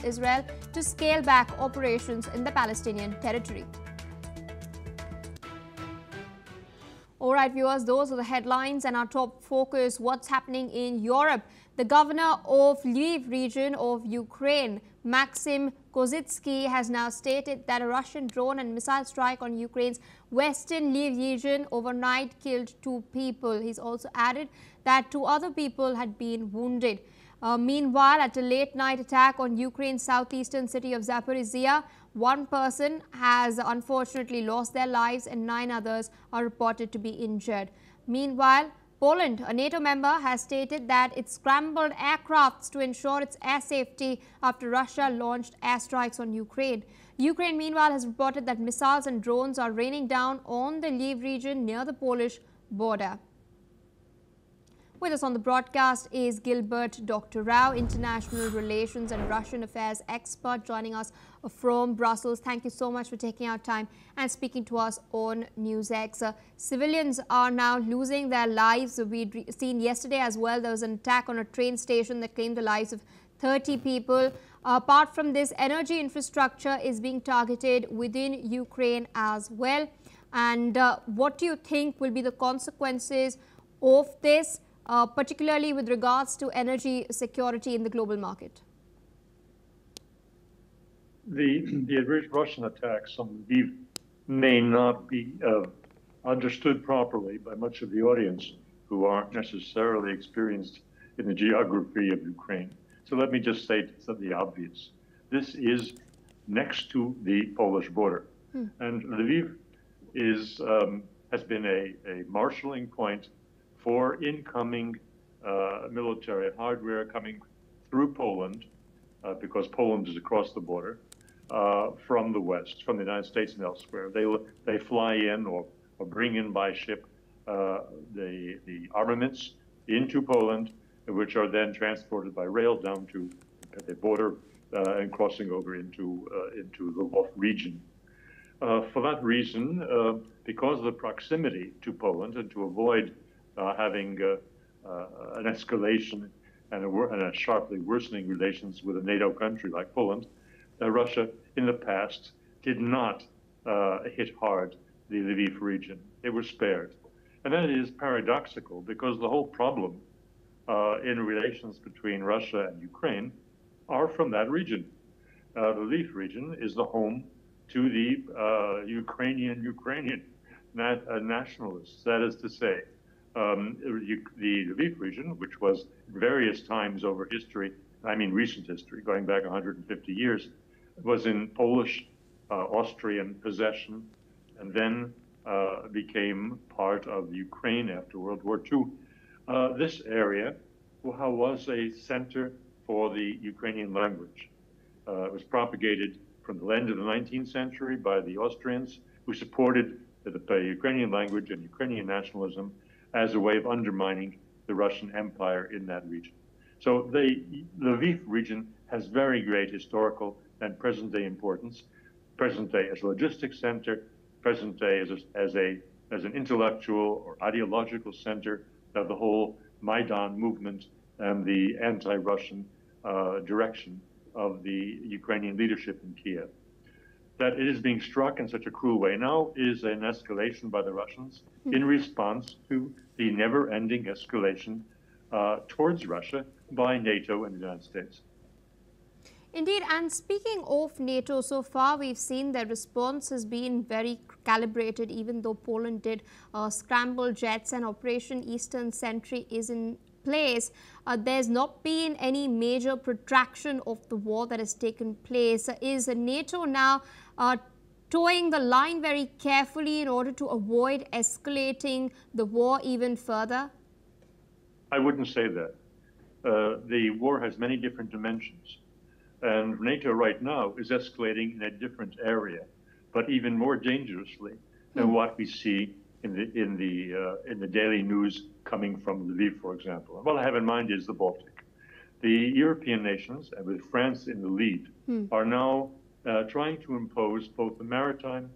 Israel to scale back operations in the Palestinian territory. All right, viewers, those are the headlines and our top focus, what's happening in Europe. The governor of Lviv region of Ukraine, Maxim Kozitsky, has now stated that a Russian drone and missile strike on Ukraine's western Lviv region overnight killed 2 people. He's also added that 2 other people had been wounded. Meanwhile, at a late-night attack on Ukraine's southeastern city of Zaporizhzhia, 1 person has unfortunately lost their lives and 9 others are reported to be injured. Meanwhile, Poland, a NATO member, has stated that it scrambled aircrafts to ensure its air safety after Russia launched airstrikes on Ukraine. Ukraine, meanwhile, has reported that missiles and drones are raining down on the Lviv region near the Polish border. With us on the broadcast is Gilbert Dr. Rao, International Relations and Russian Affairs expert, joining us from Brussels. Thank you so much for taking our time and speaking to us on NewsX. Civilians are now losing their lives. We'd seen yesterday as well, there was an attack on a train station that claimed the lives of 30 people. Apart from this, energy infrastructure is being targeted within Ukraine as well. And what do you think will be the consequences of this? Particularly with regards to energy security in the global market? The Russian attacks on Lviv may not be understood properly by much of the audience who aren't necessarily experienced in the geography of Ukraine. So let me just say the obvious. This is next to the Polish border. And Lviv has been a marshalling point for incoming military hardware coming through Poland, because Poland is across the border, from the West, from the United States and elsewhere. They fly in or bring in by ship the armaments into Poland, which are then transported by rail down to the border and crossing over into the Lviv region. For that reason, because of the proximity to Poland and to avoid having an escalation and a sharply worsening relations with a NATO country like Poland, Russia in the past did not hit hard the Lviv region. They were spared. And that is paradoxical because the whole problem in relations between Russia and Ukraine are from that region. The Lviv region is the home to the Ukrainian nationalists. That is to say, the Lviv region, which was various times over history, I mean recent history, going back 150 years, was in Polish, Austrian possession, and then became part of Ukraine after World War II. This area was a center for the Ukrainian language. It was propagated from the end of the 19th century by the Austrians, who supported the Ukrainian language and Ukrainian nationalism as a way of undermining the Russian Empire in that region. So the Lviv region has very great historical and present-day importance, present-day as a logistics center, present-day as an intellectual or ideological center of the whole Maidan movement and the anti-Russian direction of the Ukrainian leadership in Kiev. That it is being struck in such a cruel way now is an escalation by the Russians in response to the never-ending escalation towards Russia by NATO and the United States. Indeed, and speaking of NATO, so far we've seen their response has been very calibrated, even though Poland did scramble jets and Operation Eastern Sentry is in place. There's not been any major protraction of the war that has taken place. Is NATO now towing the line very carefully in order to avoid escalating the war even further? I wouldn't say that. The war has many different dimensions. And NATO right now is escalating in a different area, but even more dangerously than what we see in the daily news coming from Lviv, for example. And what I have in mind is the Baltic. The European nations, and with France in the lead, are now trying to impose both a maritime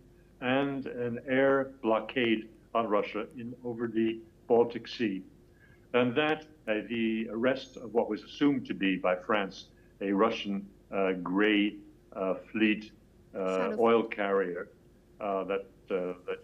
and an air blockade on Russia over the Baltic Sea. And that the arrest of what was assumed to be by France a Russian gray fleet oil carrier that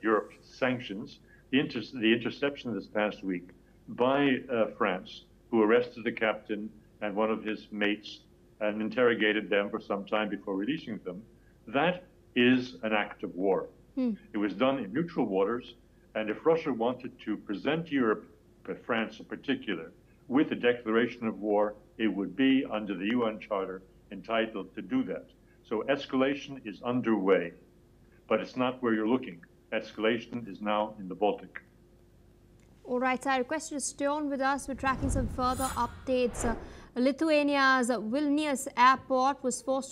Europe sanctions. The interception this past week by France, who arrested the captain and one of his mates and interrogated them for some time before releasing them, that is an act of war. It was done in neutral waters, and if Russia wanted to present Europe, but France in particular, with a declaration of war, it would be, under the UN Charter, entitled to do that. So escalation is underway, but it's not where you're looking. Escalation is now in the Baltic. All right, I request you to stay on with us. We're tracking some further updates. Lithuania's Vilnius airport was forced to